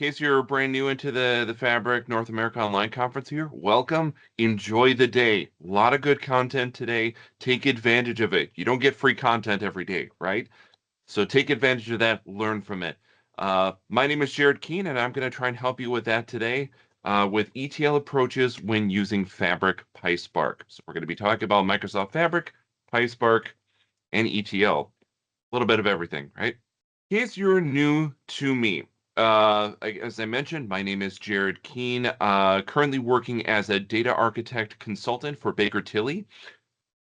In case you're brand new into the Fabric North America Online Conference here, welcome. Enjoy the day. A lot of good content today. Take advantage of it. You don't get free content every day, right? So take advantage of that. Learn from it. My name is Jared Kuehn, and I'm going to try and help you with that today with ETL approaches when using Fabric PySpark. So we're going to be talking about Microsoft Fabric, PySpark, and ETL. A little bit of everything, right? In case you're new to me, as I mentioned, my name is Jared Kuehn, currently working as a data architect consultant for Baker Tilly.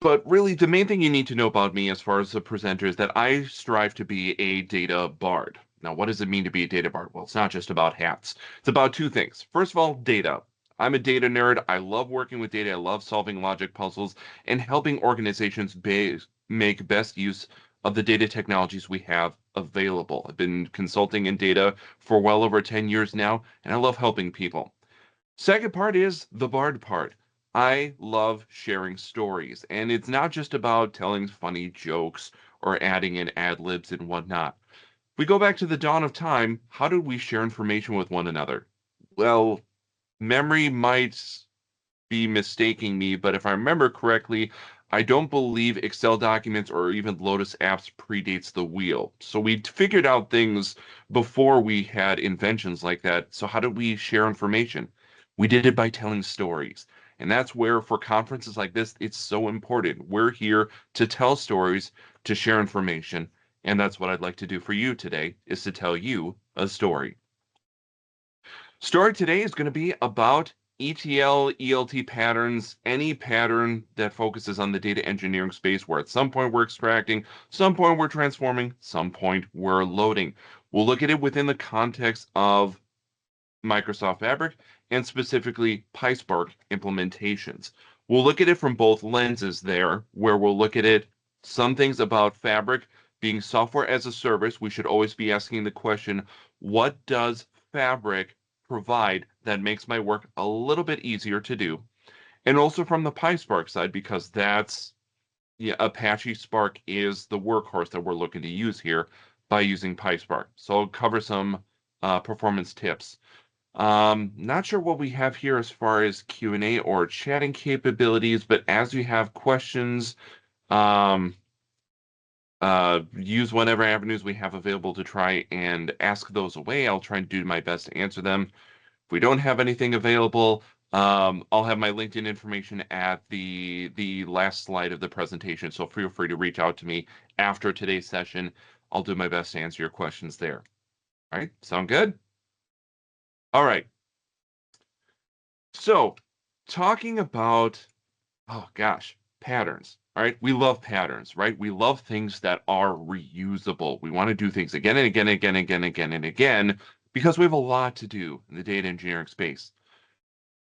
But really, the main thing you need to know about me as far as the presenter is that I strive to be a data bard. Now, what does it mean to be a data bard? Well, it's not just about hats. It's about two things. First of all, data. I'm a data nerd. I love working with data. I love solving logic puzzles and helping organizations make best use of the data technologies we have available. I've been consulting in data for well over 10 years now, and I love helping people. Second part is the bard part. I love sharing stories, and it's not just about telling funny jokes or adding in ad libs and whatnot. If we go back to the dawn of time, how did we share information with one another? Well, memory might be mistaking me, but if I remember correctly, I don't believe Excel documents or even Lotus apps predates the wheel. So we figured out things before we had inventions like that. So how did we share information? We did it by telling stories. And that's where, for conferences like this, it's so important. We're here to tell stories, to share information. And that's what I'd like to do for you today, is to tell you a story. Story today is going to be about ETL, ELT patterns, any pattern that focuses on the data engineering space where at some point we're extracting, some point we're transforming, some point we're loading. We'll look at it within the context of Microsoft Fabric and specifically PySpark implementations. We'll look at it from both lenses there, where we'll look at it, some things about Fabric being software as a service. We should always be asking the question, what does Fabric provide that makes my work a little bit easier to do? And also from the PySpark side, because that's, yeah, Apache Spark is the workhorse that we're looking to use here by using PySpark. So I'll cover some performance tips. Not sure what we have here as far as Q&A or chatting capabilities, but as you have questions, um, use whatever avenues we have available to try and ask those away. I'll try and do my best to answer them. If we don't have anything available, I'll have my LinkedIn information at the last slide of the presentation, so feel free to reach out to me after today's session. I'll do my best to answer your questions there. All right, sound good? All right. So, talking about, oh gosh, patterns. All right, we love patterns, right? We love things that are reusable. We want to do things again and again and again and again and again and again because we have a lot to do in the data engineering space.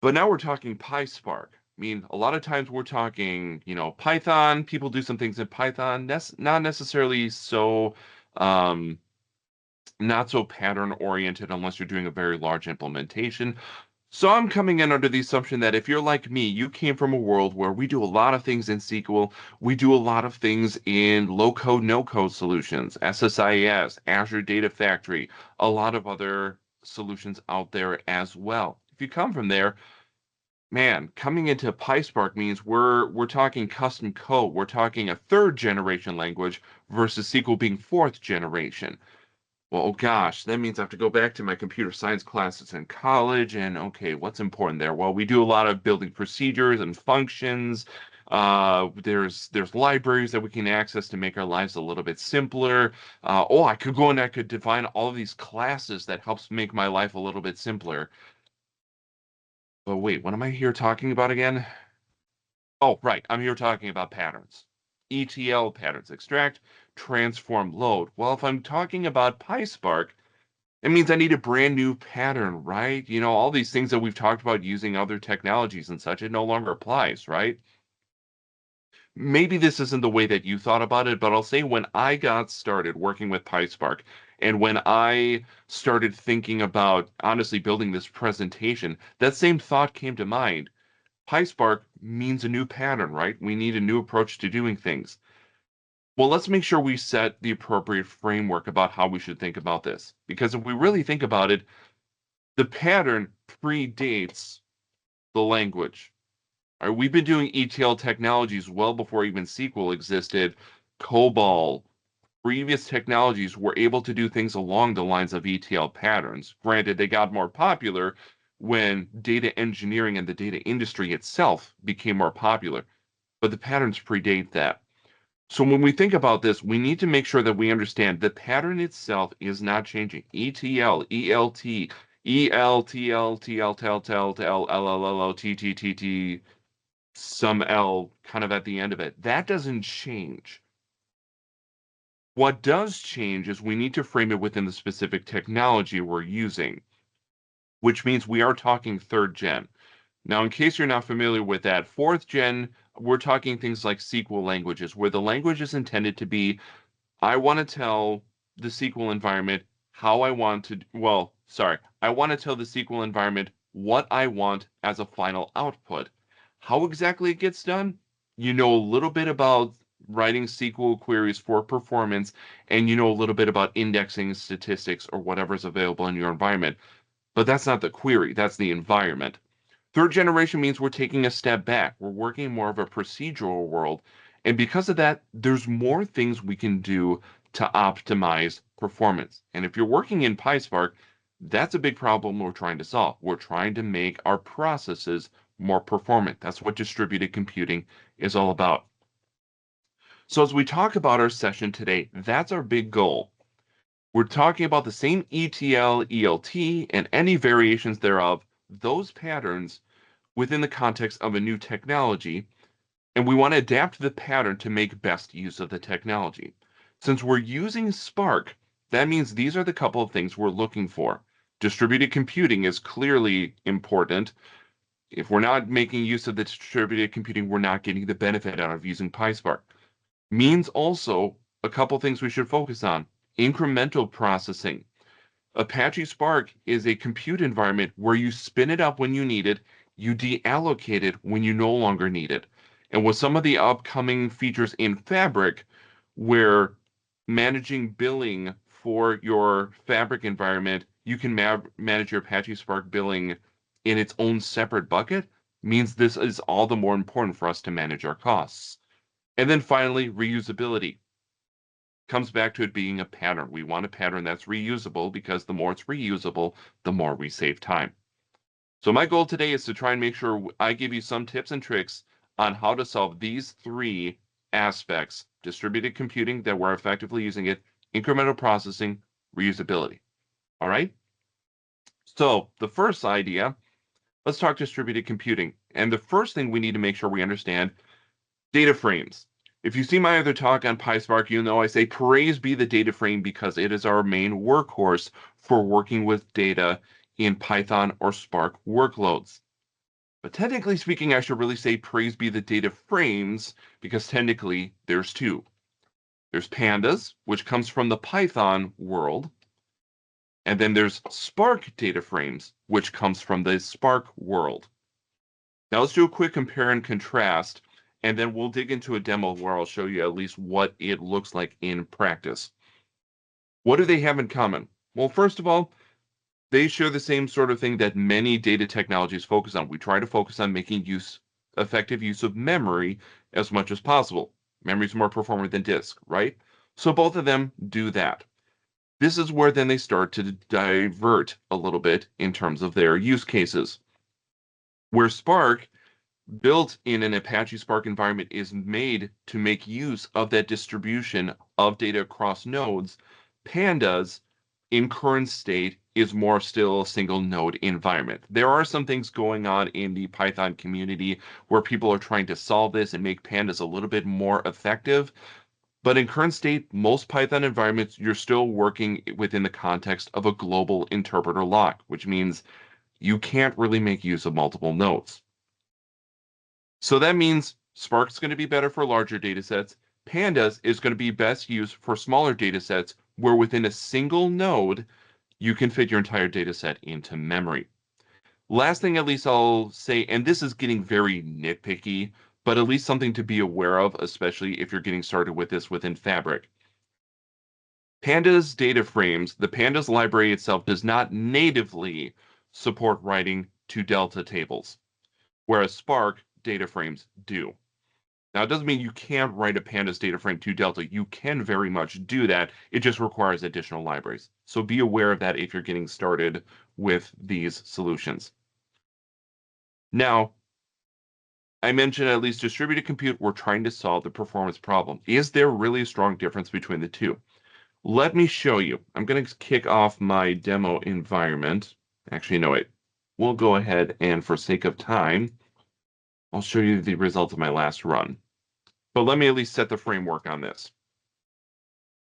But now we're talking PySpark. I mean, a lot of times we're talking, Python. People do some things in Python. That's not necessarily so, um, not so pattern oriented unless you're doing a very large implementation. So I'm coming in under the assumption that if you're like me, you came from a world where we do a lot of things in SQL, we do a lot of things in low-code, no-code solutions, SSIS, Azure Data Factory, a lot of other solutions out there as well. If you come from there, man, coming into PySpark means we're talking custom code. We're talking a third generation language versus SQL being fourth generation. Well, oh gosh, that means I have to go back to my computer science classes in college. And okay, what's important there? Well, we do a lot of building procedures and functions. There's libraries that we can access to make our lives a little bit simpler. I could go and I could define all of these classes that helps make my life a little bit simpler. But wait, what am I here talking about again? Oh, right, I'm here talking about patterns. ETL patterns, extract, transform, load. Well, if I'm talking about PySpark, it means I need a brand new pattern, right? All these things that we've talked about using other technologies and such, it no longer applies, right? Maybe this isn't the way that you thought about it, but I'll say when I got started working with PySpark and when I started thinking about honestly building this presentation, that same thought came to mind. PySpark means a new pattern, right? We need a new approach to doing things. Well, let's make sure we set the appropriate framework about how we should think about this. Because if we really think about it, The pattern predates the language. All right, we've been doing ETL technologies well before even SQL existed. COBOL, previous technologies were able to do things along the lines of ETL patterns. Granted, they got more popular when data engineering and the data industry itself became more popular, but the patterns predate that. So when we think about this, we need to make sure that we understand the pattern itself is not changing. ETL, ELT, ELTL, TL, TEL, TEL, TEL, LLLO, TTTT, some L kind of at the end of it. That doesn't change. What does change is we need to frame it within the specific technology we're using, which means we are talking third gen. Now, in case you're not familiar with that, fourth gen, we're talking things like SQL languages, where the language is intended to be, I want to tell the SQL environment how I want to, well, sorry, I want to tell the SQL environment what I want as a final output. How exactly it gets done? You know a little bit about writing SQL queries for performance, and you know a little bit about indexing statistics or whatever's available in your environment. But that's not the query, that's the environment. Third generation means we're taking a step back. We're working more of a procedural world. And because of that, there's more things we can do to optimize performance. And if you're working in PySpark, that's a big problem we're trying to solve. We're trying to make our processes more performant. That's what distributed computing is all about. So as we talk about our session today, that's our big goal. We're talking about the same ETL, ELT, and any variations thereof, those patterns within the context of a new technology, and we want to adapt the pattern to make best use of the technology. Since we're using Spark, that means these are the couple of things we're looking for. Distributed computing is clearly important. If we're not making use of the distributed computing, we're not getting the benefit out of using PySpark. Means also a couple things we should focus on. Incremental processing. Apache Spark is a compute environment where you spin it up when you need it, you deallocate it when you no longer need it. And with some of the upcoming features in Fabric, where managing billing for your Fabric environment, you can manage your Apache Spark billing in its own separate bucket, means this is all the more important for us to manage our costs. And then finally, reusability comes back to it being a pattern. We want a pattern that's reusable because the more it's reusable, the more we save time. So my goal today is to try and make sure I give you some tips and tricks on how to solve these three aspects: distributed computing, that we're effectively using it, incremental processing, reusability. All right? So the first idea, let's talk distributed computing. And the first thing we need to make sure we understand: data frames. If you see my other talk on PySpark, you know I say praise be the data frame because it is our main workhorse for working with data in Python or Spark workloads. But technically speaking, I should really say praise be the data frames because technically there's two. There's pandas, which comes from the Python world, and then there's Spark data frames, which comes from the Spark world. Now let's do a quick compare and contrast, and then we'll dig into a demo where I'll show you at least what it looks like in practice. What do they have in common? Well, first of all, they share the same sort of thing that many data technologies focus on. We try to focus on making effective use of memory as much as possible. Memory is more performant than disk, right? So both of them do that. This is where then they start to divert a little bit in terms of their use cases. Where Spark built in an Apache Spark environment is made to make use of that distribution of data across nodes. Pandas, in current state, is more still a single node environment. There are some things going on in the Python community where people are trying to solve this and make pandas a little bit more effective. But in current state, most Python environments, you're still working within the context of a global interpreter lock, which means you can't really make use of multiple nodes. So that means Spark's going to be better for larger data sets. Pandas is going to be best used for smaller data sets where within a single node, you can fit your entire data set into memory. Last thing, at least I'll say, and this is getting very nitpicky, but at least something to be aware of, especially if you're getting started with this within Fabric. Pandas data frames, the Pandas library itself does not natively support writing to Delta tables, whereas Spark data frames do. Now, it doesn't mean you can't write a pandas data frame to Delta. You can very much do that. It just requires additional libraries. So be aware of that if you're getting started with these solutions. Now, I mentioned at least distributed compute, we're trying to solve the performance problem. Is there really a strong difference between the two? Let me show you. I'm going to kick off my demo environment. Actually, no, wait. We'll go ahead and for sake of time, I'll show you the results of my last run. But let me at least set the framework on this.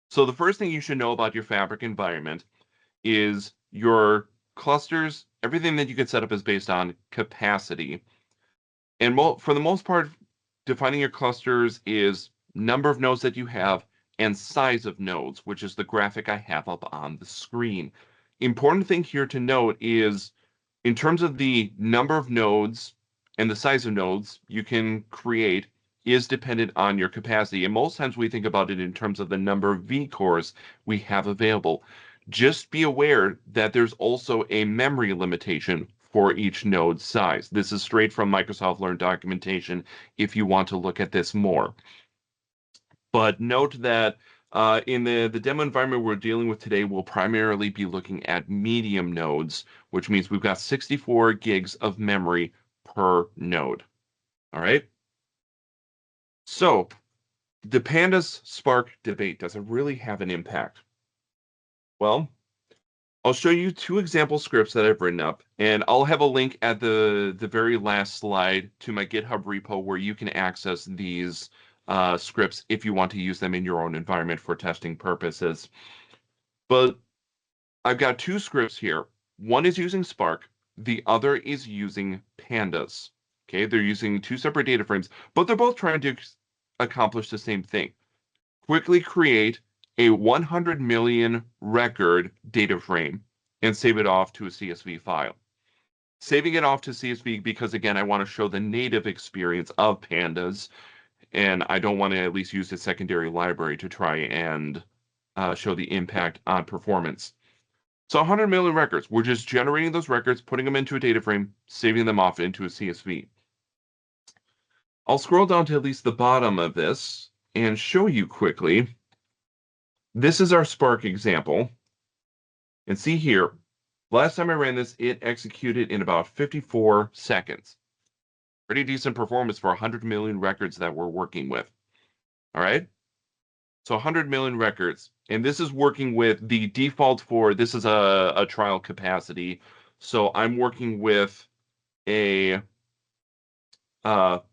So the first thing you should know about your Fabric environment is your clusters, everything that you can set up is based on capacity. And for the most part, defining your clusters is number of nodes that you have and size of nodes, which is the graphic I have up on the screen. Important thing here to note is in terms of the number of nodes and the size of nodes you can create is dependent on your capacity. And most times we think about it in terms of the number of vCores we have available. Just be aware that there's also a memory limitation for each node size. This is straight from Microsoft Learn documentation if you want to look at this more. But note that in the demo environment we're dealing with today, we'll primarily be looking at medium nodes, which means we've got 64 gigs of memory per node. All right? So the Pandas Spark debate, does it really have an impact? Well, I'll show you two example scripts that I've written up, and I'll have a link at the very last slide to my GitHub repo where you can access these scripts if you want to use them in your own environment for testing purposes. But I've got two scripts here. One is using Spark, the other is using Pandas. Okay, they're using two separate data frames, but they're both trying to accomplish the same thing. Quickly create a 100 million record data frame and save it off to a CSV file. Saving it off to CSV because, again, I want to show the native experience of Pandas, and I don't want to at least use a secondary library to try and show the impact on performance. So 100 million records, we're just generating those records, putting them into a data frame, saving them off into a CSV. I'll scroll down to at least the bottom of this and show you quickly. This is our Spark example. And see here, last time I ran this, it executed in about 54 seconds. Pretty decent performance for 100 million records that we're working with. All right? So 100 million records. And this is working with the default for, this is a trial capacity. So I'm working with a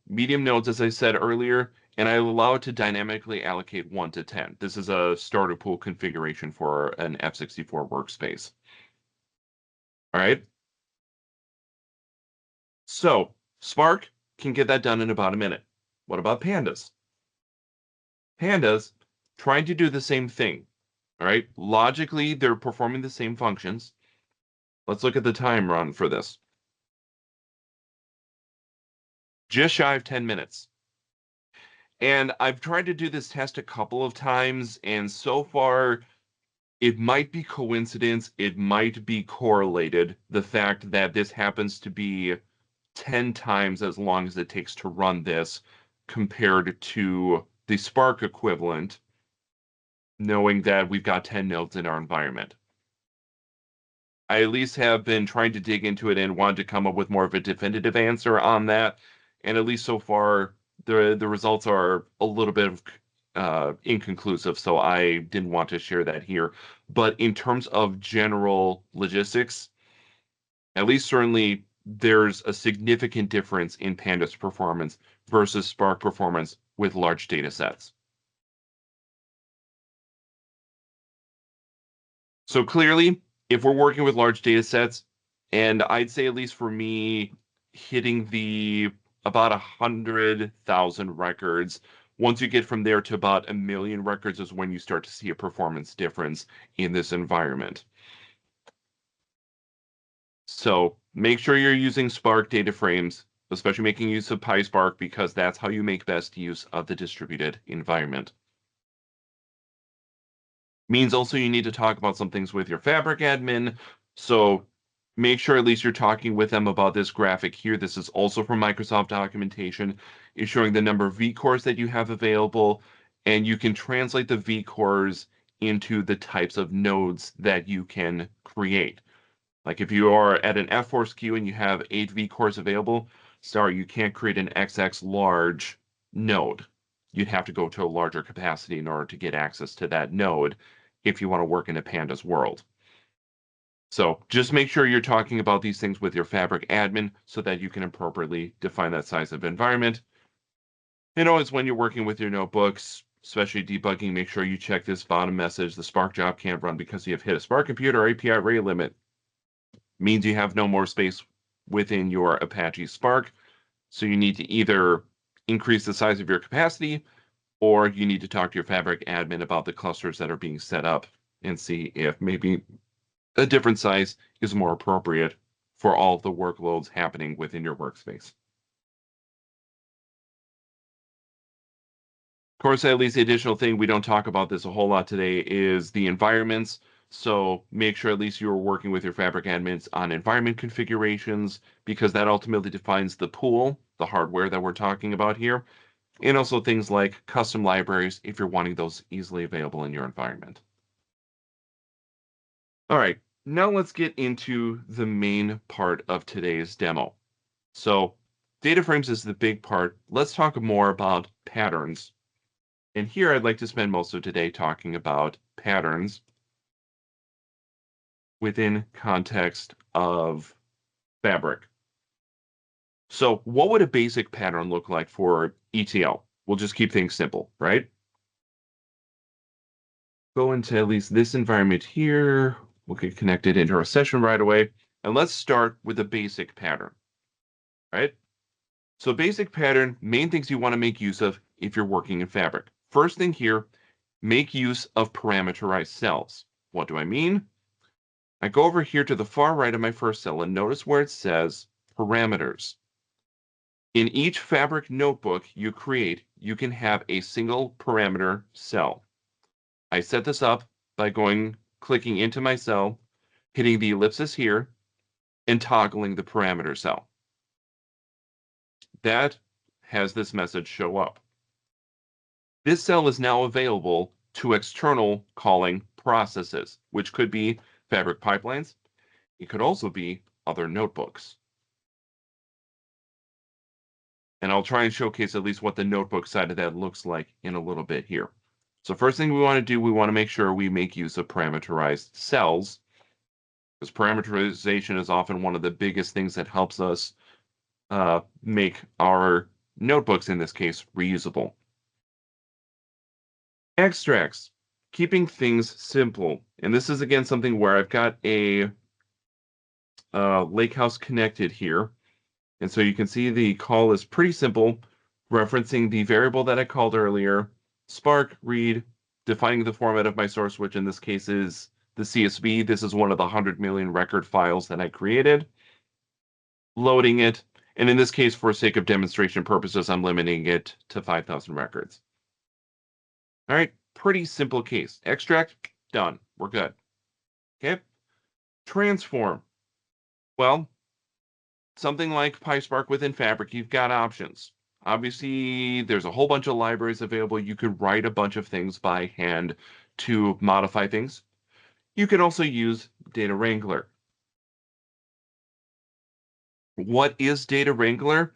medium nodes, as I said earlier, and I allow it to dynamically allocate 1 to 10. This is a starter pool configuration for an F64 workspace. All right. So Spark can get that done in about a minute. What about Pandas? Pandas trying to do the same thing. All right. Logically, they're performing the same functions. Let's look at the time run for this. Just shy of 10 minutes. And I've tried to do this test a couple of times, and so far, it might be coincidence, it might be correlated, the fact that this happens to be 10 times as long as it takes to run this compared to the Spark equivalent, knowing that we've got 10 nodes in our environment. I at least have been trying to dig into it and wanted to come up with more of a definitive answer on that. And at least so far, the results are a little bit inconclusive, so I didn't want to share that here. But in terms of general logistics, at least certainly there's a significant difference in Pandas performance versus Spark performance with large data sets. So clearly, if we're working with large data sets, and I'd say at least for me, hitting the about 100,000 records, once you get from there to about 1 million records is when you start to see a performance difference in this environment. So make sure you're using Spark data frames, especially making use of PySpark, because that's how you make best use of the distributed environment. Means also you need to talk about some things with your Fabric admin. So make sure at least you're talking with them about this graphic here. This is also from Microsoft documentation. It's showing the number of vCores that you have available, and you can translate the vCores into the types of nodes that you can create. Like if you are at an F-Force queue and you have 8 vCores available, sorry, you can't create an XX large node. You'd have to go to a larger capacity in order to get access to that node if you want to work in a Pandas world. So just make sure you're talking about these things with your Fabric admin so that you can appropriately define that size of environment. And always when you're working with your notebooks, especially debugging, make sure you check this bottom message. The Spark job can't run because you have hit a Spark computer API rate limit. Means you have no more space within your Apache Spark. So you need to either increase the size of your capacity, or you need to talk to your Fabric admin about the clusters that are being set up and see if maybe a different size is more appropriate for all of the workloads happening within your workspace. Of course, at least the additional thing, we don't talk about this a whole lot today, is the environments. So make sure at least you're working with your Fabric admins on environment configurations, because that ultimately defines the pool, the hardware that we're talking about here, and also things like custom libraries if you're wanting those easily available in your environment. All right, now let's get into the main part of today's demo. So data frames is the big part. Let's talk more about patterns. And here I'd like to spend most of today talking about patterns within context of Fabric. So what would a basic pattern look like for ETL? We'll just keep things simple, right? Go into at least this environment here. We'll get connected into our session right away. And let's start with a basic pattern, right? So basic pattern, main things you want to make use of if you're working in Fabric. First thing here, make use of parameterized cells. What do I mean? I go over here to the far right of my first cell and notice where it says parameters. In each Fabric notebook you create, you can have a single parameter cell. I set this up by clicking into my cell, hitting the ellipsis here, and toggling the parameter cell. That has this message show up. This cell is now available to external calling processes, which could be Fabric pipelines. It could also be other notebooks. And I'll try and showcase at least what the notebook side of that looks like in a little bit here. So first thing we want to do, we want to make sure we make use of parameterized cells, because parameterization is often one of the biggest things that helps us make our notebooks, in this case, reusable. Extracts, keeping things simple. And this is, again, something where I've got a lakehouse connected here. And so you can see the call is pretty simple, referencing the variable that I called earlier, Spark read, defining the format of my source, which in this case is the CSV. This is one of the 100 million record files that I created, loading it. And in this case, for sake of demonstration purposes, I'm limiting it to 5,000 records. All right, pretty simple case. Extract, done. We're good. Okay. Transform. Well, something like PySpark within Fabric, you've got options. Obviously, there's a whole bunch of libraries available. You could write a bunch of things by hand to modify things. You can also use Data Wrangler. What is Data Wrangler?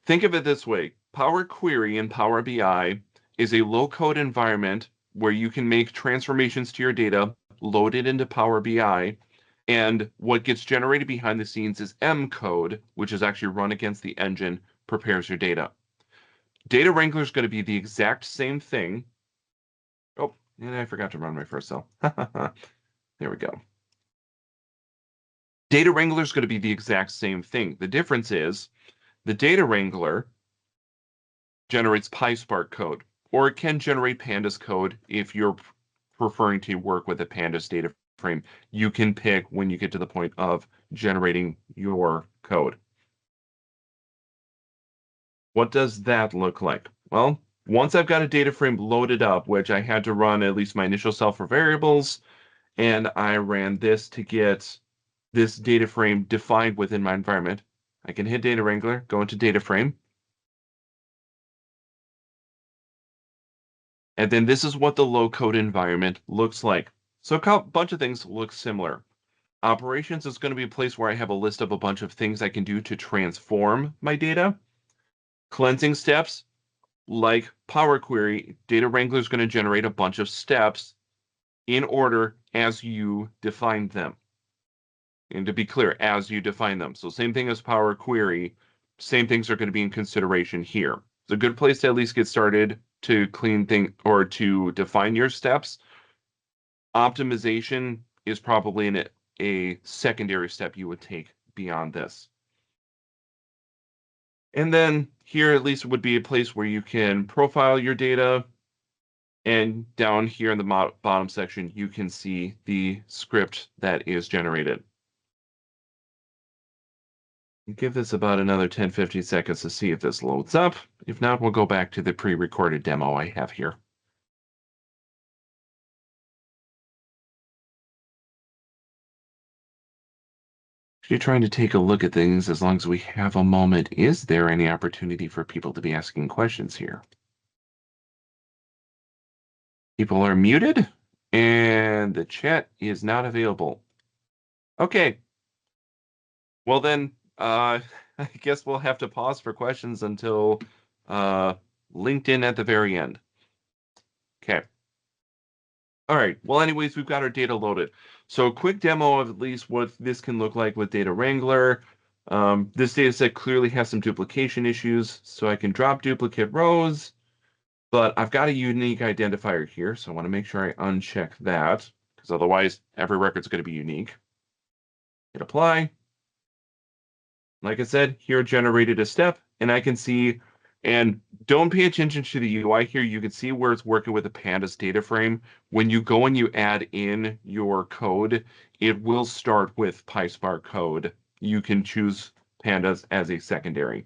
Think of it this way. Power Query in Power BI is a low-code environment where you can make transformations to your data, load it into Power BI, and what gets generated behind the scenes is M code, which is actually run against the engine, prepares your data. Data Wrangler is going to be the exact same thing. Oh, and I forgot to run my first cell. There we go. Data Wrangler is going to be the exact same thing. The difference is the Data Wrangler generates PySpark code, or it can generate Pandas code if you're preferring to work with a Pandas data frame. You can pick when you get to the point of generating your code. What does that look like? Well, once I've got a data frame loaded up, which I had to run at least my initial cell for variables, and I ran this to get this data frame defined within my environment. I can hit Data Wrangler, go into Data Frame, and then this is what the low-code environment looks like. So a bunch of things look similar. Operations is going to be a place where I have a list of a bunch of things I can do to transform my data. Cleansing steps, like Power Query, Data Wrangler is going to generate a bunch of steps in order as you define them. And to be clear, as you define them. So same thing as Power Query, same things are going to be in consideration here. It's a good place to at least get started to clean things or to define your steps. Optimization is probably a secondary step you would take beyond this. And then here at least would be a place where you can profile your data. And down here in the bottom section, you can see the script that is generated. Give this about another 10-15 seconds to see if this loads up. If not, we'll go back to the pre-recorded demo I have here. Actually trying to take a look at things as long as we have a moment. Is there any opportunity for people to be asking questions here? People are muted and the chat is not available. Okay. Well then, I guess we'll have to pause for questions until LinkedIn at the very end. Okay. All right. Well, anyways, we've got our data loaded. So a quick demo of at least what this can look like with Data Wrangler. This data set clearly has some duplication issues, so I can drop duplicate rows, but I've got a unique identifier here, so I want to make sure I uncheck that, because otherwise every record's going to be unique. Hit apply. Like I said, here generated a step, and I can see, and don't pay attention to the UI here. You can see where it's working with the pandas data frame. When you go and you add in your code, it will start with PySpark code. You can choose pandas as a secondary.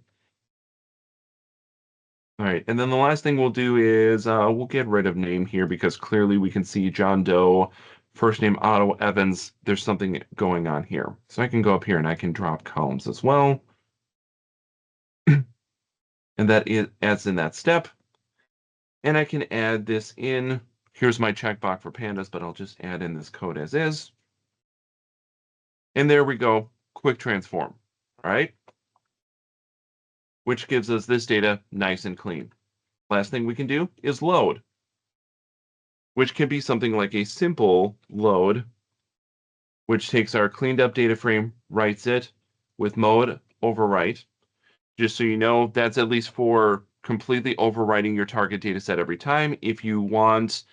All right, and then the last thing we'll do is we'll get rid of name here because clearly we can see John Doe, first name Otto Evans. There's something going on here. So I can go up here and I can drop columns as well. And that adds in that step. And I can add this in. Here's my checkbox for pandas, but I'll just add in this code as is. And there we go, quick transform, all right? Which gives us this data nice and clean. Last thing we can do is load, which can be something like a simple load, which takes our cleaned up data frame, writes it with mode overwrite. Just so you know, that's at least for completely overwriting your target data set every time. If you want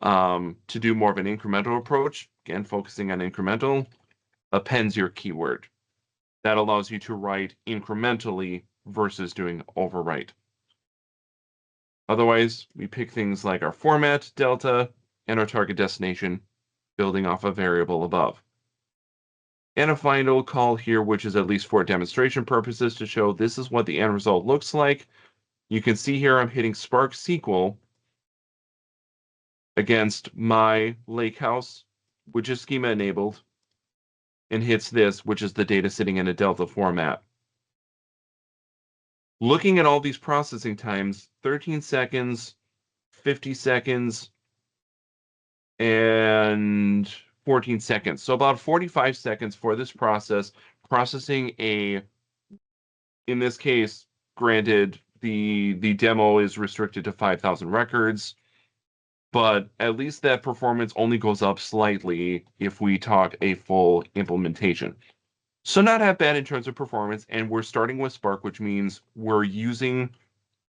to do more of an incremental approach, again, focusing on incremental, appends your keyword. That allows you to write incrementally versus doing overwrite. Otherwise, we pick things like our format, delta, and our target destination, building off a variable above. And a final call here, which is at least for demonstration purposes to show this is what the end result looks like. You can see here I'm hitting Spark SQL against my lakehouse, which is schema enabled, and hits this, which is the data sitting in a delta format. Looking at all these processing times, 13 seconds, 50 seconds, and 14 seconds. So about 45 seconds for this process, processing in this case, granted, the demo is restricted to 5,000 records, but at least that performance only goes up slightly if we talk a full implementation. So not that bad in terms of performance, and we're starting with Spark, which means we're using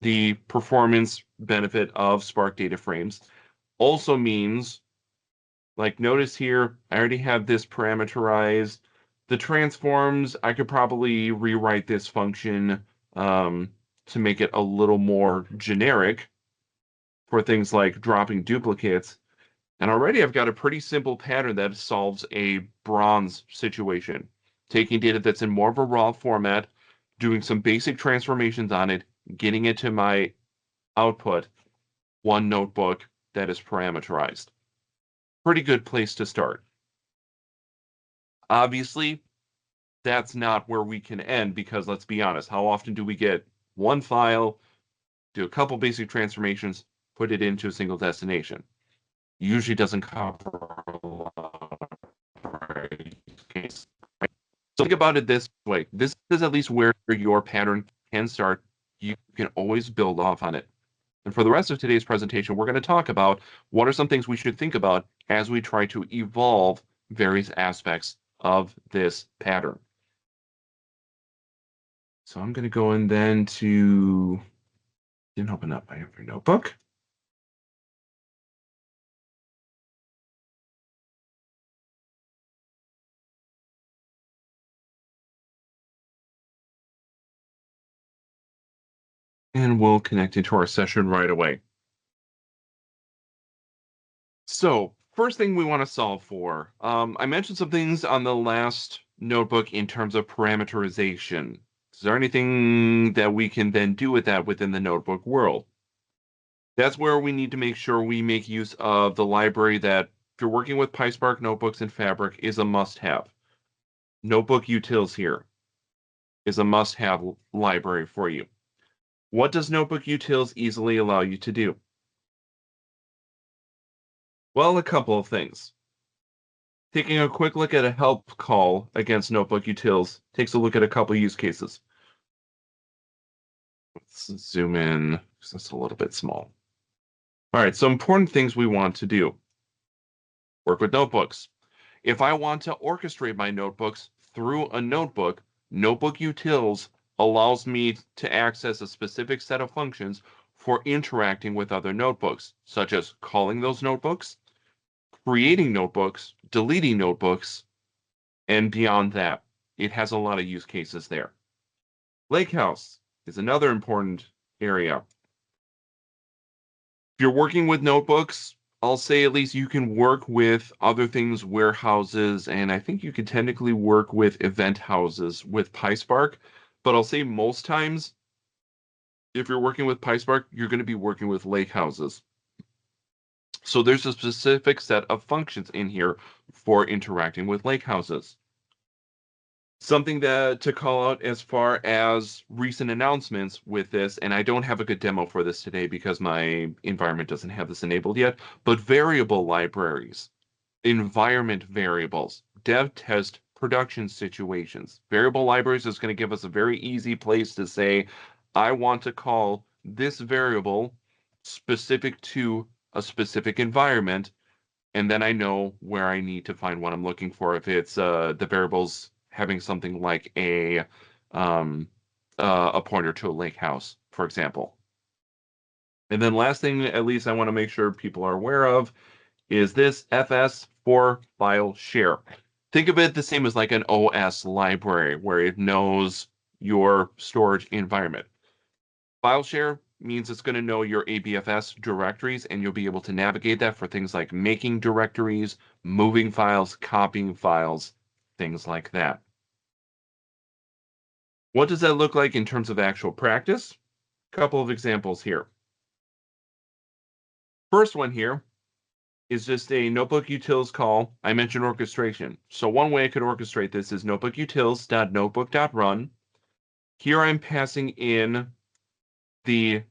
the performance benefit of Spark data frames. Also means, like notice here, I already have this parameterized. The transforms, I could probably rewrite this function to make it a little more generic for things like dropping duplicates. And already I've got a pretty simple pattern that solves a bronze situation. Taking data that's in more of a raw format, doing some basic transformations on it, getting it to my output, one notebook that is parameterized. Pretty good place to start. Obviously, that's not where we can end because let's be honest, how often do we get one file, do a couple basic transformations, put it into a single destination? Usually doesn't cover a lot of case. So think about it this way. This is at least where your pattern can start. You can always build off on it. And for the rest of today's presentation, we're going to talk about what are some things we should think about as we try to evolve various aspects of this pattern. So I'm going to go in then to, didn't open up my other notebook. And we'll connect into our session right away. So first thing we want to solve for, I mentioned some things on the last notebook in terms of parameterization. Is there anything that we can then do with that within the notebook world? That's where we need to make sure we make use of the library that, if you're working with PySpark notebooks and Fabric, is a must-have. Notebook utils here is a must-have library for you. What does notebook utils easily allow you to do? Well, a couple of things. Taking a quick look at a help call against notebook utils takes a look at a couple use cases. Let's zoom in because that's a little bit small. All right, so important things we want to do. Work with notebooks. If I want to orchestrate my notebooks through a notebook, notebook utils allows me to access a specific set of functions for interacting with other notebooks, such as calling those notebooks, creating notebooks, deleting notebooks, and beyond that. It has a lot of use cases there. Lakehouse is another important area. If you're working with notebooks, I'll say at least you can work with other things, warehouses, and I think you can technically work with event houses with PySpark. But I'll say most times, if you're working with PySpark, you're going to be working with lakehouses. So there's a specific set of functions in here for interacting with lakehouses. Something that to call out as far as recent announcements with this, and I don't have a good demo for this today because my environment doesn't have this enabled yet, but variable libraries, environment variables, dev test production situations. Variable libraries is going to give us a very easy place to say, I want to call this variable specific to a specific environment, and then I know where I need to find what I'm looking for. If it's the variables having something like um, a pointer to a lake house, for example. And then last thing, at least I want to make sure people are aware of, is this FS for file share. Think of it the same as like an OS library where it knows your storage environment. File share means it's going to know your ABFS directories, and you'll be able to navigate that for things like making directories, moving files, copying files, things like that. What does that look like in terms of actual practice? A couple of examples here. First one here is just a notebook utils call. I mentioned orchestration. So one way I could orchestrate this is notebook utils.notebook.run. Here I'm passing in the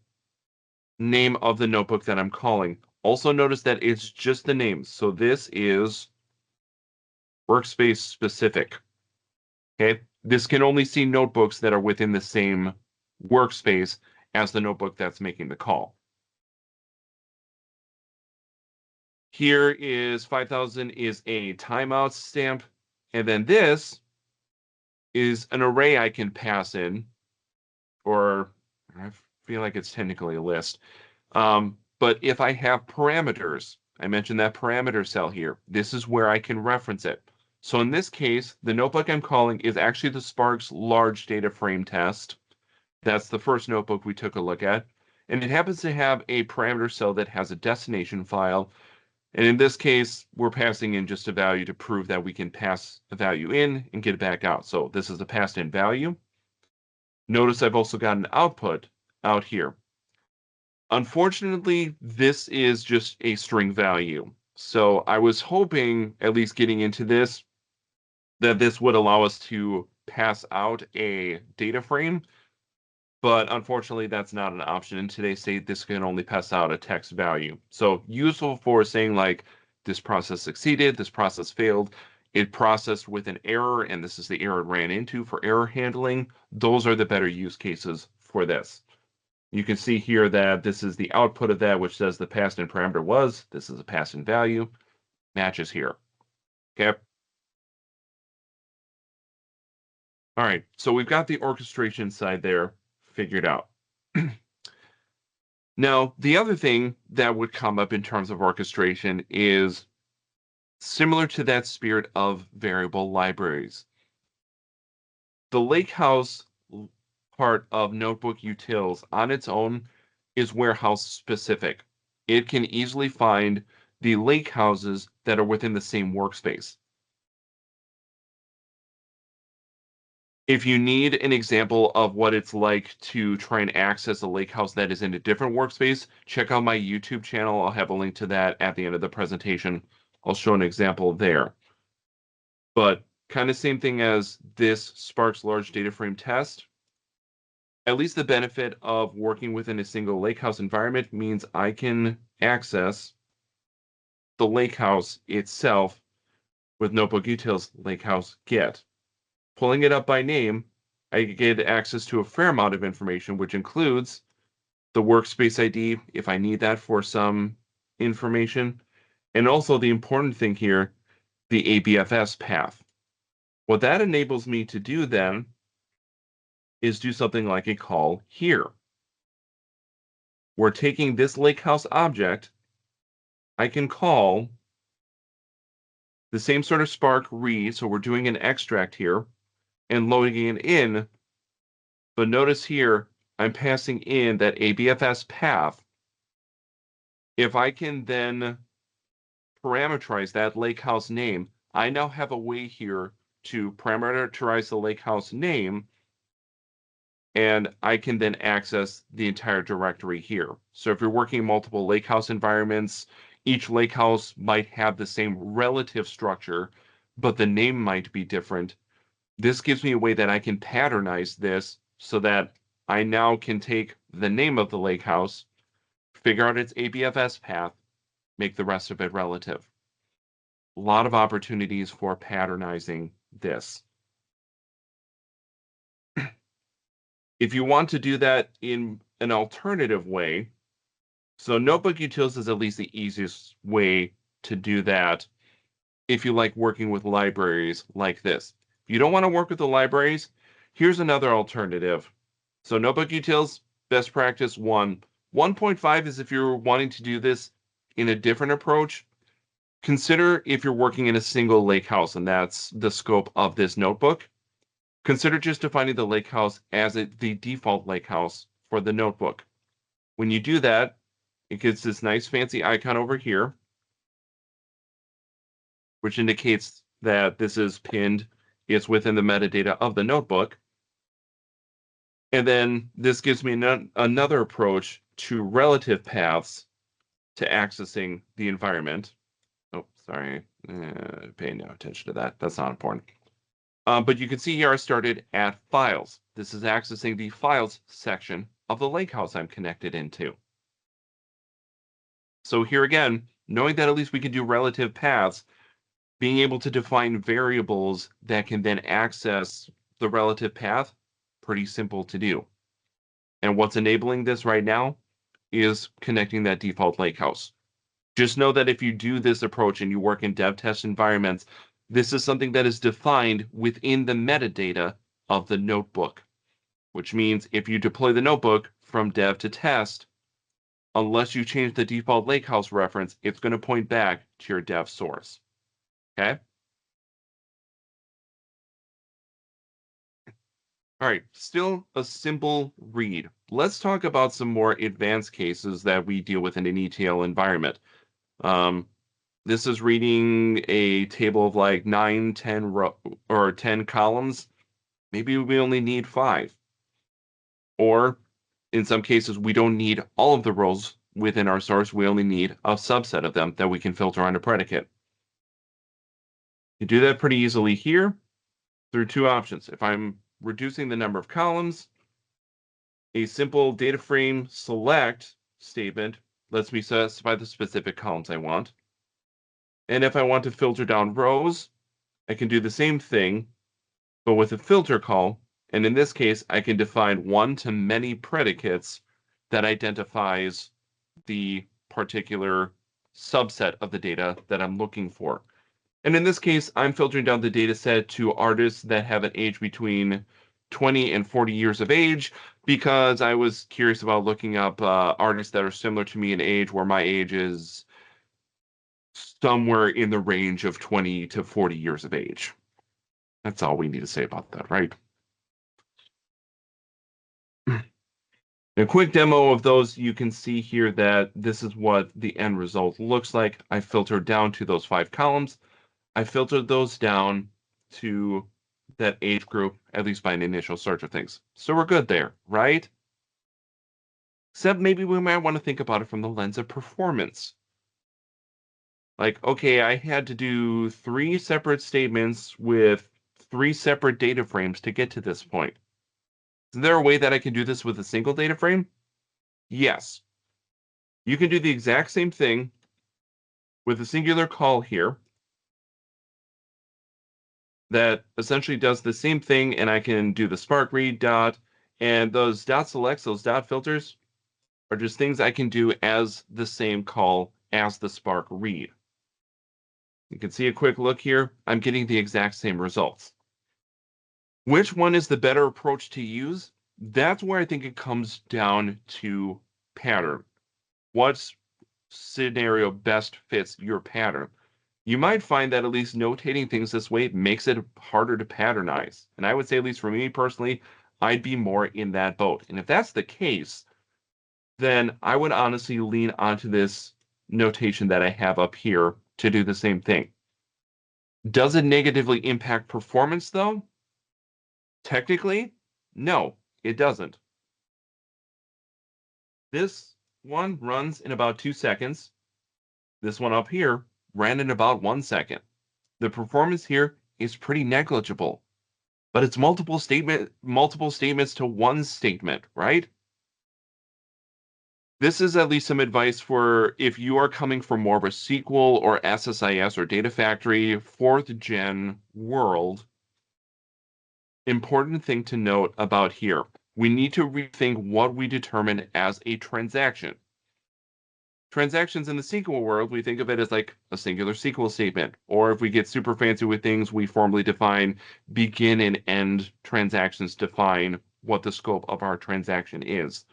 name of the notebook that I'm calling. Also notice that it's just the name. So this is workspace specific. Okay. This can only see notebooks that are within the same workspace as the notebook that's making the call. Here is 5000 is a timeout stamp. And then this is an array I can pass in, or I feel like it's technically a list. But if I have parameters, I mentioned that parameter cell here. This is where I can reference it. So in this case, the notebook I'm calling is actually the Sparks large data frame test. That's the first notebook we took a look at. And it happens to have a parameter cell that has a destination file. And in this case, we're passing in just a value to prove that we can pass a value in and get it back out. So this is a passed in value. Notice I've also got an output out here. Unfortunately, this is just a string value. So I was hoping, at least getting into this, that this would allow us to pass out a data frame, but unfortunately that's not an option in today's state. This can only pass out a text value. So useful for saying like this process succeeded, this process failed, it processed with an error, and this is the error it ran into for error handling. Those are the better use cases for this. You can see here that this is the output of that, which says the passed-in parameter was, this is a passed-in value, matches here. Okay. All right, so we've got the orchestration side there figured out. Now, the other thing that would come up in terms of orchestration is similar to that spirit of variable libraries. The Lakehouse part of Notebook Utils on its own is warehouse specific. It can easily find the lake houses that are within the same workspace. If you need an example of what it's like to try and access a lake house that is in a different workspace, check out my YouTube channel. I'll have a link to that at the end of the presentation. I'll show an example there. But kind of same thing as this Spark's large data frame test. At least the benefit of working within a single lakehouse environment means I can access the lakehouse itself with Notebook Utils Lakehouse Get. Pulling it up by name, I get access to a fair amount of information, which includes the workspace ID if I need that for some information, and also the important thing here, the ABFS path. What that enables me to do then is do something like a call here. We're taking this lakehouse object, I can call the same sort of Spark read, so we're doing an extract here and loading it in, but notice here I'm passing in that ABFS path. If I can then parameterize that lakehouse name, I now have a way here to parameterize the lakehouse name, and I can then access the entire directory here. So if you're working in multiple lakehouse environments, each lakehouse might have the same relative structure, but the name might be different. This gives me a way that I can patternize this so that I now can take the name of the lakehouse, figure out its ABFS path, make the rest of it relative. A lot of opportunities for patternizing this. If you want to do that in an alternative way, so Notebook Utils is at least the easiest way to do that if you like working with libraries like this. If you don't want to work with the libraries, here's another alternative. So Notebook Utils, best practice 1. 1.5 is if you're wanting to do this in a different approach. Consider if you're working in a single lakehouse, and that's the scope of this notebook. Consider just defining the lakehouse as the default lakehouse for the notebook. When you do that, it gets this nice fancy icon over here, which indicates that this is pinned. It's within the metadata of the notebook. And then this gives me another approach to relative paths to accessing the environment. Oh, sorry. Pay no attention to that. That's not important. But you can see here I started at files. This is accessing the files section of the lakehouse I'm connected into. So here again, knowing that at least we can do relative paths, being able to define variables that can then access the relative path, pretty simple to do. And what's enabling this right now is connecting that default lakehouse. Just know that if you do this approach and you work in dev test environments, this is something that is defined within the metadata of the notebook, which means if you deploy the notebook from dev to test, unless you change the default lakehouse reference, it's going to point back to your dev source. Okay? All right, still a simple read. Let's talk about some more advanced cases that we deal with in an ETL environment. This is reading a table of like 9, 10 or 10 columns. Maybe we only need 5. Or in some cases, we don't need all of the rows within our source. We only need a subset of them that we can filter on a predicate. You do that pretty easily here. through two options. If I'm reducing the number of columns, a simple data frame select statement lets me specify the specific columns I want. And if I want to filter down rows, I can do the same thing, but with a filter call. And in this case, I can define one to many predicates that identifies the particular subset of the data that I'm looking for. And in this case, I'm filtering down the data set to artists that have an age between 20 and 40 years of age because I was curious about looking up artists that are similar to me in age, where my age is somewhere in the range of 20 to 40 years of age. That's all we need to say about that, right? A quick demo of those, you can see here that this is what the end result looks like. I filtered down to those 5 columns. I filtered those down to that age group, at least by an initial search of things. So we're good there, right? Except maybe we might want to think about it from the lens of performance. Like, okay, I had to do 3 separate statements with 3 separate data frames to get to this point. Is there a way that I can do this with a single data frame? Yes. You can do the exact same thing with a singular call here that essentially does the same thing, and I can do the Spark read dot, and those dot selects, those dot filters, are just things I can do as the same call as the Spark read. You can see a quick look here. I'm getting the exact same results. Which one is the better approach to use? That's where I think it comes down to pattern. What scenario best fits your pattern? You might find that at least notating things this way makes it harder to patternize. And I would say, at least for me personally, I'd be more in that boat. And if that's the case, then I would honestly lean onto this notation that I have up here to do the same thing. Does it negatively impact performance though? Technically, no, it doesn't. This one runs in about 2 seconds. This one up here ran in about 1 second. The performance here is pretty negligible, but it's multiple statements to one statement, right? This is at least some advice for if you are coming from more of a SQL or SSIS or Data Factory 4th gen world. Important thing to note about here. We need to rethink what we determine as a transaction. Transactions in the SQL world, we think of it as like a singular SQL statement. Or if we get super fancy with things, we formally define begin and end transactions, define what the scope of our transaction is.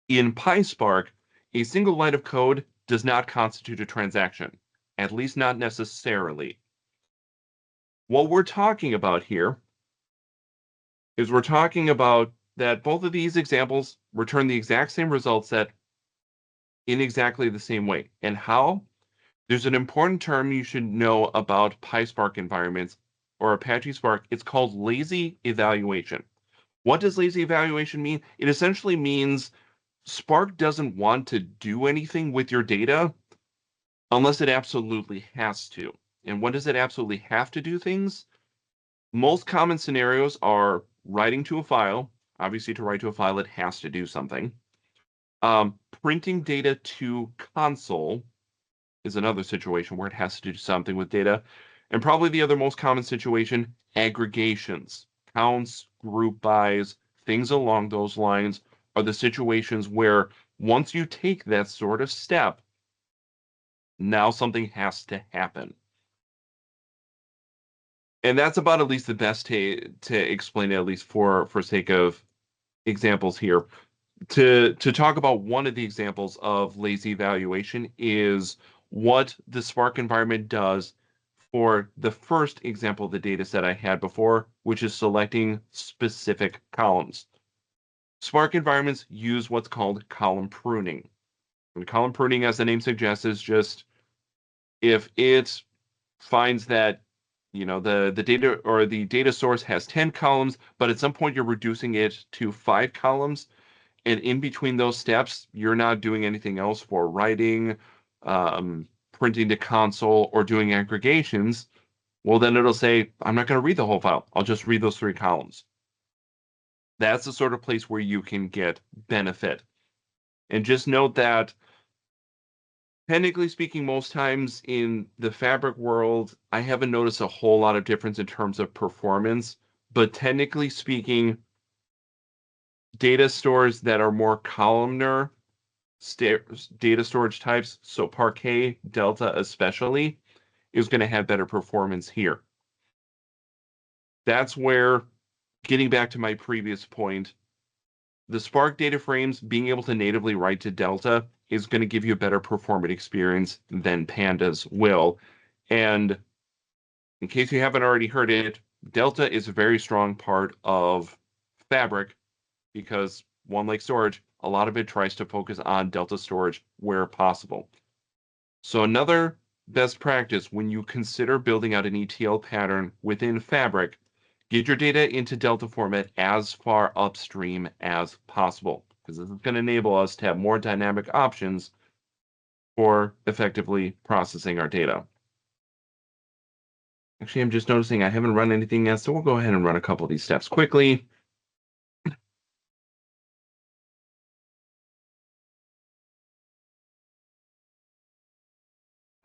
In PySpark, a single line of code does not constitute a transaction, at least not necessarily. What we're talking about here is we're talking about that both of these examples return the exact same result set in exactly the same way. And how? There's an important term you should know about PySpark environments or Apache Spark. It's called lazy evaluation. What does lazy evaluation mean? It essentially means Spark doesn't want to do anything with your data unless it absolutely has to. And when does it absolutely have to do things? Most common scenarios are writing to a file. Obviously, to write to a file, it has to do something. Printing data to console is another situation where it has to do something with data. And probably the other most common situation, aggregations, counts, group bys, things along those lines are the situations where once you take that sort of step, now something has to happen. And that's about at least the best to explain it, at least for sake of examples here. To talk about one of the examples of lazy evaluation is what the Spark environment does for the first example of the data set I had before, which is selecting specific columns. Spark environments use what's called column pruning. And column pruning, as the name suggests, is just if it finds that the data or the data source has 10 columns, but at some point you're reducing it to 5 columns, and in between those steps, you're not doing anything else for writing, printing to console, or doing aggregations, Well, then it'll say, I'm not going to read the whole file. I'll just read those 3 columns. That's the sort of place where you can get benefit. And just note that, technically speaking, most times in the Fabric world, I haven't noticed a whole lot of difference in terms of performance. But technically speaking, data stores that are more columnar data storage types, so Parquet, Delta especially, is going to have better performance here. That's where, getting back to my previous point, the Spark data frames being able to natively write to Delta is going to give you a better performant experience than Pandas will. And in case you haven't already heard it, Delta is a very strong part of Fabric because OneLake storage, a lot of it tries to focus on Delta storage where possible. So another best practice when you consider building out an ETL pattern within Fabric, get your data into Delta format as far upstream as possible, because this is going to enable us to have more dynamic options for effectively processing our data. Actually, I'm just noticing I haven't run anything yet, so we'll go ahead and run a couple of these steps quickly.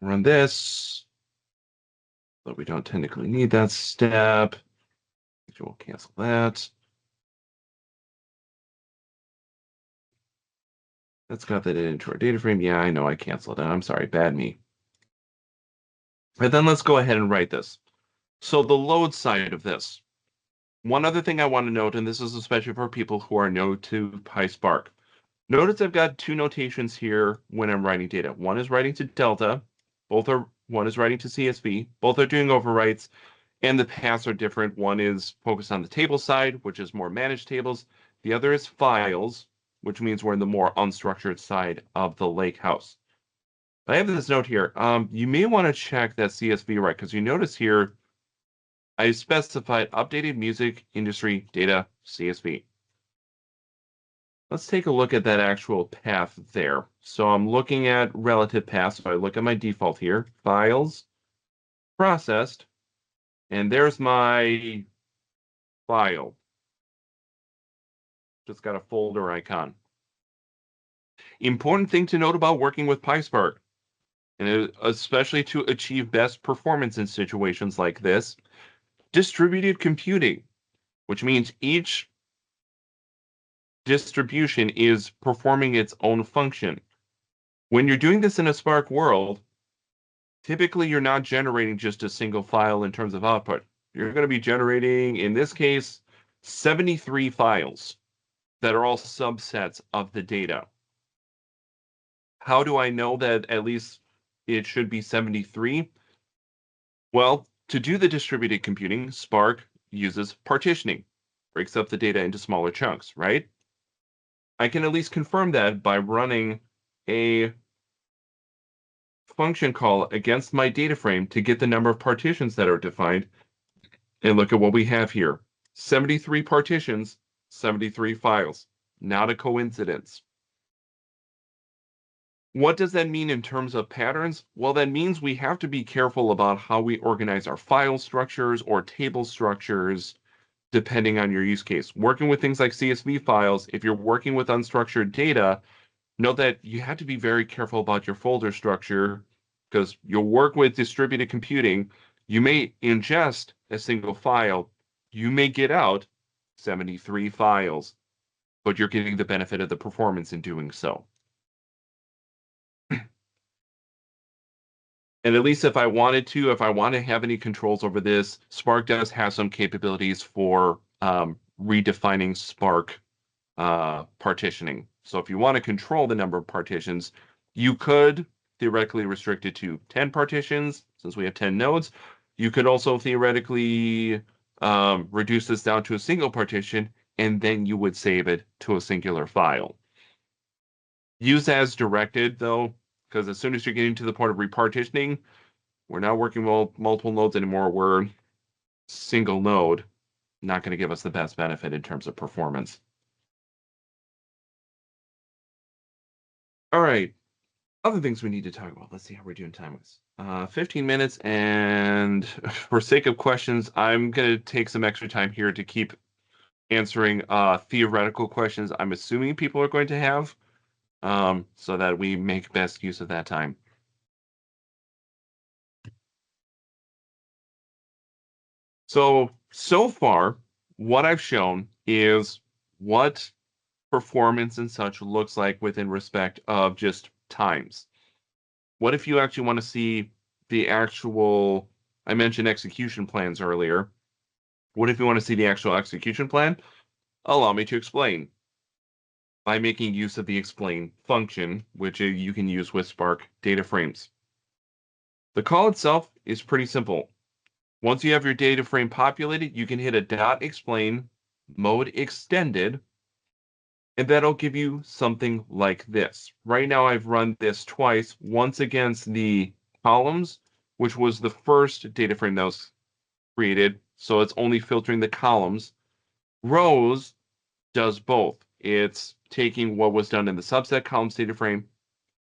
Run this, but we don't technically need that step. We'll cancel that. Let's got that into our data frame. Yeah, I know I canceled it. I'm sorry, bad me. And then let's go ahead and write this. So the load side of this. One other thing I want to note, and this is especially for people who are new to PySpark. Notice I've got 2 notations here when I'm writing data. One is writing to Delta. One is writing to CSV. Both are doing overwrites, and the paths are different. One is focused on the table side, which is more managed tables. The other is files, which means we're in the more unstructured side of the lake house. I have this note here. You may want to check that CSV right, because you notice here I specified updated music industry data CSV. Let's take a look at that actual path there. So I'm looking at relative paths. So I look at my default here, files, processed, and there's my file. Just got a folder icon. Important thing to note about working with PySpark, and especially to achieve best performance in situations like this, distributed computing, which means each distribution is performing its own function. When you're doing this in a Spark world, typically you're not generating just a single file in terms of output. You're going to be generating, in this case, 73 files that are all subsets of the data. How do I know that at least it should be 73? Well, to do the distributed computing, Spark uses partitioning, breaks up the data into smaller chunks, right? I can at least confirm that by running a function call against my data frame to get the number of partitions that are defined. And look at what we have here. 73 partitions, 73 files. Not a coincidence. What does that mean in terms of patterns? Well, that means we have to be careful about how we organize our file structures or table structures depending on your use case. Working with things like CSV files, if you're working with unstructured data, know that you have to be very careful about your folder structure because you'll work with distributed computing. You may ingest a single file. You may get out 73 files, but you're getting the benefit of the performance in doing so. And at least if I want to have any controls over this, Spark does have some capabilities for redefining Spark partitioning. So if you want to control the number of partitions, you could theoretically restrict it to 10 partitions, since we have 10 nodes. You could also theoretically reduce this down to a single partition, and then you would save it to a singular file. Use as directed, though, because as soon as you're getting to the point of repartitioning, we're not working with multiple nodes anymore. We're single node, not going to give us the best benefit in terms of performance. All right. Other things we need to talk about. Let's see how we're doing time-wise. 15 minutes, and for sake of questions, I'm going to take some extra time here to keep answering theoretical questions I'm assuming people are going to have, so that we make best use of that time. So far, what I've shown is what performance and such looks like within respect of just times. What if you actually want to see the actual, I mentioned execution plans earlier. What if you want to see the actual execution plan? Allow me to explain by making use of the explain function, which you can use with Spark data frames. The call itself is pretty simple. Once you have your data frame populated, you can hit a dot explain mode extended, and that'll give you something like this. Right now, I've run this twice, once against the columns, which was the first data frame that was created, so it's only filtering the columns. Rows does both. It's taking what was done in the subset columns data frame,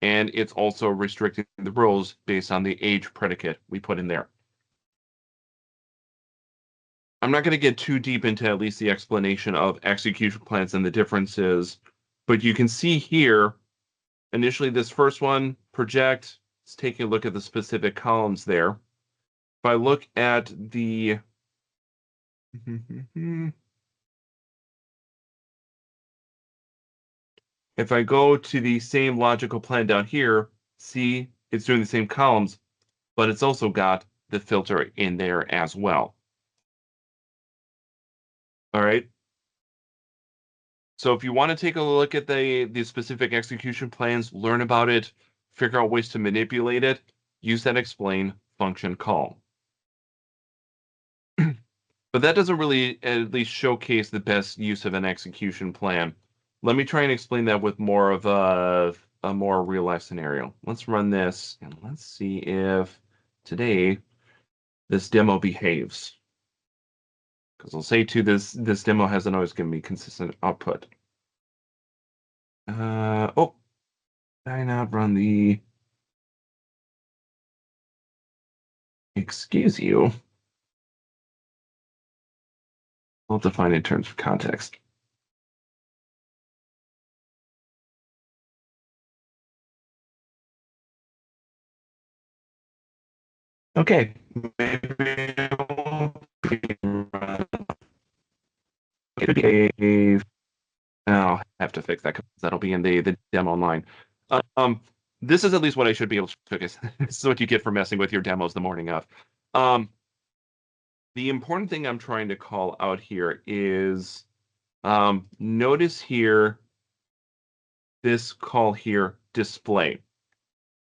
and it's also restricting the rows based on the age predicate we put in there. I'm not going to get too deep into at least the explanation of execution plans and the differences, but you can see here, initially this first one, project, it's taking a look at the specific columns there. If I look at the if I go to the same logical plan down here, see it's doing the same columns, but it's also got the filter in there as well. All right. So if you want to take a look at the specific execution plans, learn about it, figure out ways to manipulate it, use that explain function call. But that doesn't really at least showcase the best use of an execution plan. Let me try and explain that with more of a more real life scenario. Let's run this and let's see if today this demo behaves. Because I'll say too, this demo hasn't always given me consistent output. Oh, did I not run the excuse you? We'll define in terms of context. Okay, maybe it could be a. I'll have to fix that because that'll be in the demo online. Um, this is at least what I should be able to focus. This is what you get for messing with your demos the morning of. Um, the important thing I'm trying to call out here is notice here this call here display.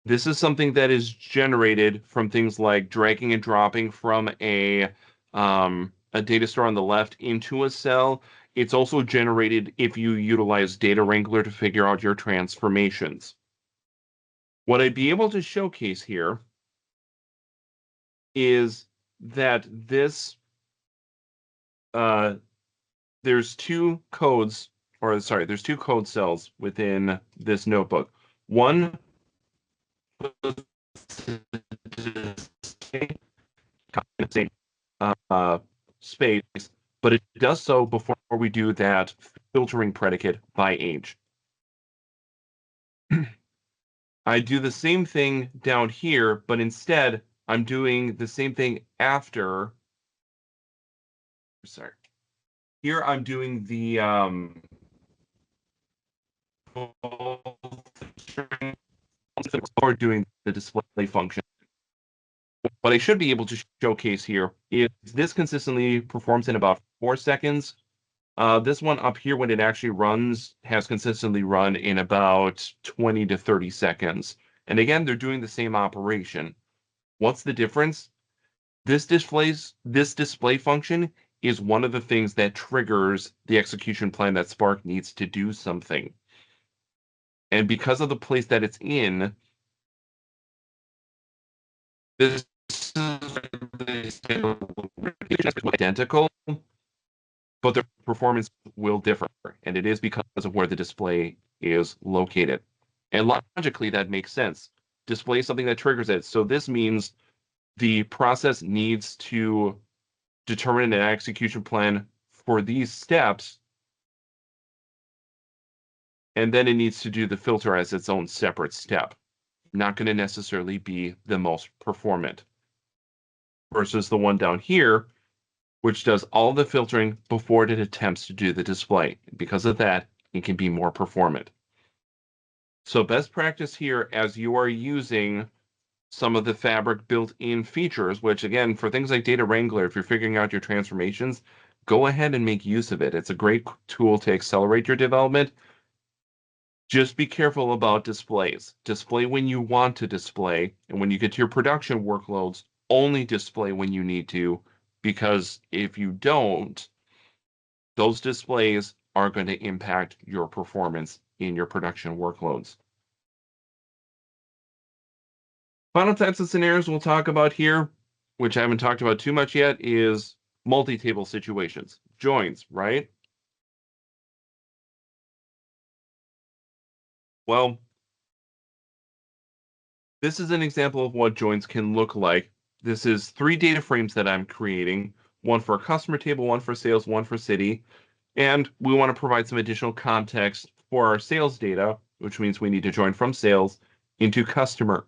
This is something that is generated from things like dragging and dropping from a data store on the left into a cell. It's also generated if you utilize Data Wrangler to figure out your transformations. What I'd be able to showcase here is that this there's two codes, or sorry, there's two code cells within this notebook. One uh, space, but it does so before we do that filtering predicate by age. I do the same thing down here, but instead I'm doing the same thing after. Sorry. Here I'm doing the or doing the display function. What I should be able to showcase here is this consistently performs in about 4 seconds. This one up here, when it actually runs, has consistently run in about 20 to 30 seconds. And again, they're doing the same operation. What's the difference? This display function is one of the things that triggers the execution plan that Spark needs to do something. And because of the place that it's in, this is identical, but the performance will differ, and it is because of where the display is located. And logically, that makes sense. Display something that triggers it. So this means the process needs to determine an execution plan for these steps, and then it needs to do the filter as its own separate step. Not going to necessarily be the most performant. Versus the one down here, which does all the filtering before it attempts to do the display. Because of that, it can be more performant. So best practice here as you are using some of the Fabric built-in features, which again, for things like Data Wrangler, if you're figuring out your transformations, go ahead and make use of it. It's a great tool to accelerate your development. Just be careful about displays. Display when you want to display, and when you get to your production workloads, only display when you need to, because if you don't, those displays are going to impact your performance in your production workloads. Final types of scenarios we'll talk about here, which I haven't talked about too much yet, is multi-table situations, joins, right? Well, this is an example of what joins can look like. This is 3 data frames that I'm creating, one for a customer table, one for sales, one for city. And we want to provide some additional context for our sales data, which means we need to join from sales into customer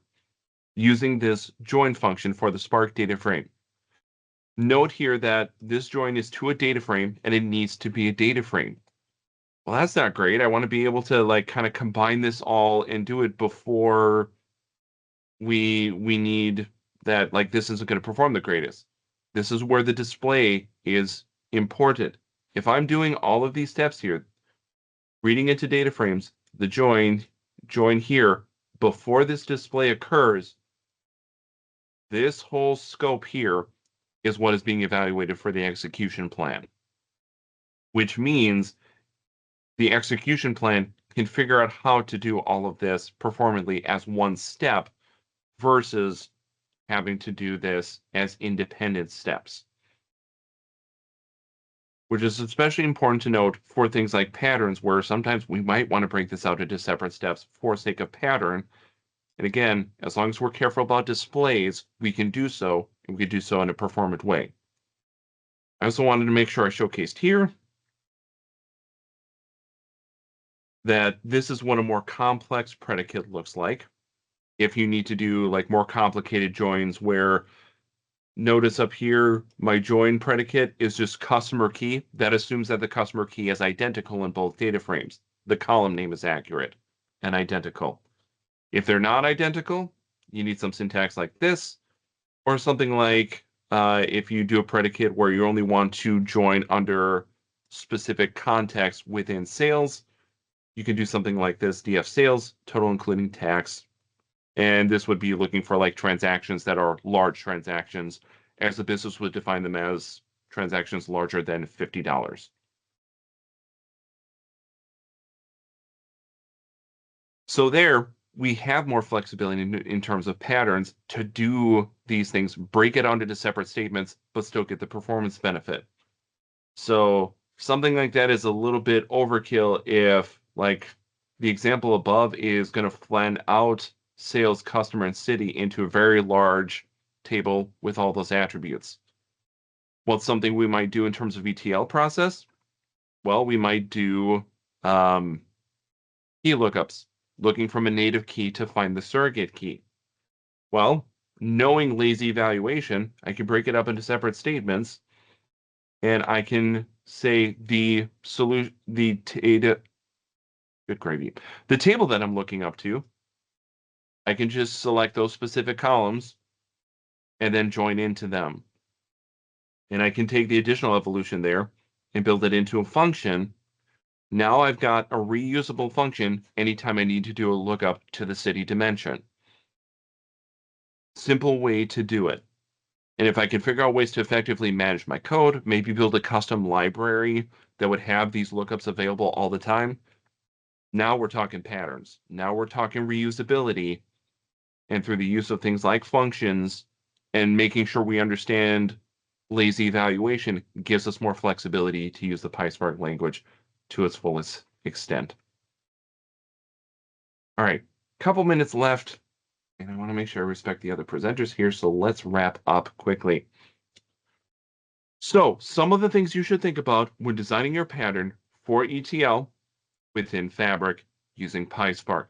using this join function for the Spark data frame. Note here that this join is to a data frame and it needs to be a data frame. Well, that's not great. I want to be able to like kind of combine this all and do it before we need that, like this isn't going to perform the greatest. This is where the display is important. If I'm doing all of these steps here, reading into data frames, the join here, before this display occurs, this whole scope here is what is being evaluated for the execution plan, which means the execution plan can figure out how to do all of this performantly as one step versus having to do this as independent steps, which is especially important to note for things like patterns, where sometimes we might want to break this out into separate steps for sake of pattern. And again, as long as we're careful about displays, we can do so, and we can do so in a performant way. I also wanted to make sure I showcased here that this is what a more complex predicate looks like. If you need to do like more complicated joins where notice up here, my join predicate is just customer key. That assumes that the customer key is identical in both data frames. The column name is accurate and identical. If they're not identical, you need some syntax like this, or something like if you do a predicate where you only want to join under specific context within sales, you can do something like this, df sales, total including tax. And this would be looking for like transactions that are large transactions, as the business would define them as transactions larger than $50. So there, we have more flexibility in terms of patterns to do these things, break it out into separate statements, but still get the performance benefit. So something like that is a little bit overkill if, like, the example above is going to flatten out sales, customer, and city into a very large table with all those attributes. What's something we might do in terms of ETL process? Well, we might do key lookups, looking from a native key to find the surrogate key. Well, knowing lazy evaluation, I can break it up into separate statements, and I can say the solution, the data, good gravy, the table that I'm looking up to, I can just select those specific columns and then join into them. And I can take the additional evolution there and build it into a function. Now I've got a reusable function anytime I need to do a lookup to the city dimension. Simple way to do it. And if I can figure out ways to effectively manage my code, maybe build a custom library that would have these lookups available all the time, now we're talking patterns. Now we're talking reusability. And through the use of things like functions and making sure we understand lazy evaluation gives us more flexibility to use the PySpark language to its fullest extent. All right, Couple minutes left, and I want to make sure I respect the other presenters here, so let's wrap up quickly. So, some of the things you should think about when designing your pattern for ETL within Fabric using PySpark.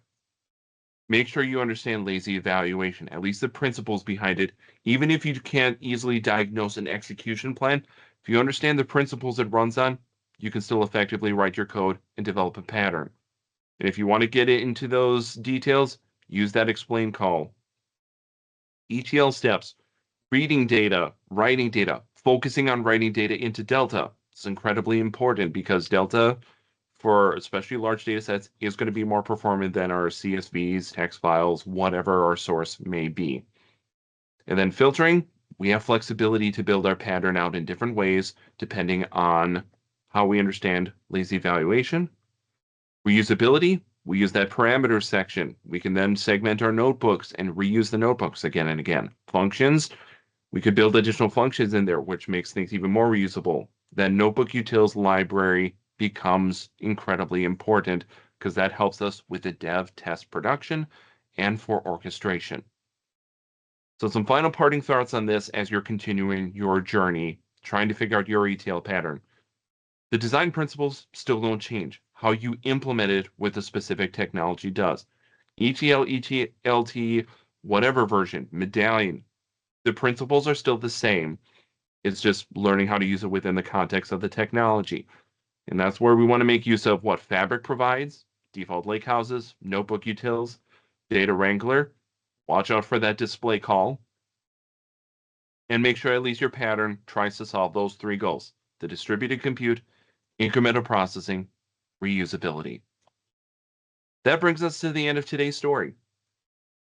Make sure you understand lazy evaluation, at least the principles behind it. Even if you can't easily diagnose an execution plan, if you understand the principles it runs on, you can still effectively write your code and develop a pattern. And if you want to get into those details, use that explain call. ETL steps, reading data, writing data, focusing on writing data into Delta. It's incredibly important because Delta, for especially large data sets, is going to be more performant than our CSVs, text files, whatever our source may be. And then filtering, we have flexibility to build our pattern out in different ways depending on how we understand lazy evaluation. Reusability, we use that parameter section. We can then segment our notebooks and reuse the notebooks again and again. Functions, we could build additional functions in there, which makes things even more reusable. That notebook utils library becomes incredibly important because that helps us with the dev test production and for orchestration. So some final parting thoughts on this as you're continuing your journey, trying to figure out your ETL pattern. The design principles still don't change. How you implement it with a specific technology does. ETL, ETLT, whatever version, medallion, the principles are still the same. It's just learning how to use it within the context of the technology. And that's where we want to make use of what Fabric provides, default lakehouses, notebook utils, data wrangler. Watch out for that display call. And make sure at least your pattern tries to solve those three goals: the distributed compute, incremental processing, reusability. That brings us to the end of today's story.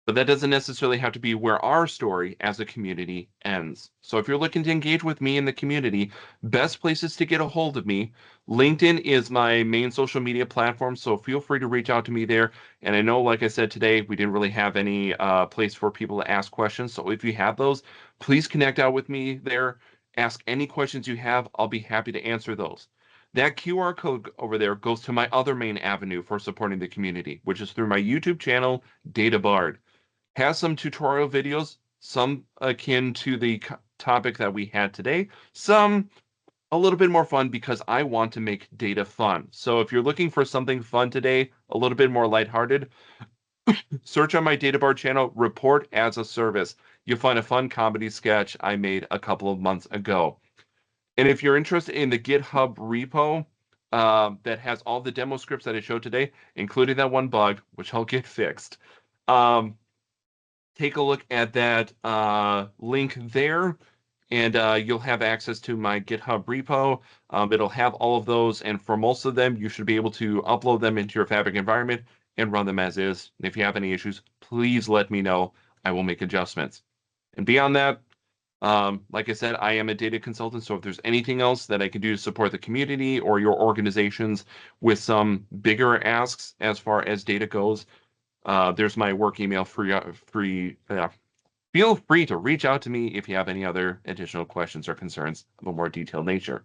But that doesn't necessarily have to be where our story as a community ends. So if you're looking to engage with me in the community, best places to get a hold of me. LinkedIn is my main social media platform, so feel free to reach out to me there. And I know, like I said today, we didn't really have any place for people to ask questions. So if you have those, please connect out with me there. Ask any questions you have. I'll be happy to answer those. That QR code over there goes to my other main avenue for supporting the community, which is through my YouTube channel, DataBard. Has some tutorial videos, some akin to the topic that we had today, some a little bit more fun because I want to make data fun. So if you're looking for something fun today, a little bit more lighthearted, search on my DataBar channel, Report as a Service. You'll find a fun comedy sketch I made a couple of months ago. And if you're interested in the GitHub repo that has all the demo scripts that I showed today, including that one bug, which I'll get fixed, take a look at that link there, and you'll have access to my GitHub repo. It'll have all of those, and for most of them, you should be able to upload them into your Fabric environment and run them as is. And if you have any issues, please let me know. I will make adjustments. And beyond that, like I said, I am a data consultant, so if there's anything else that I can do to support the community or your organizations with some bigger asks as far as data goes, there's my work email. Feel free to reach out to me if you have any other additional questions or concerns of a more detailed nature.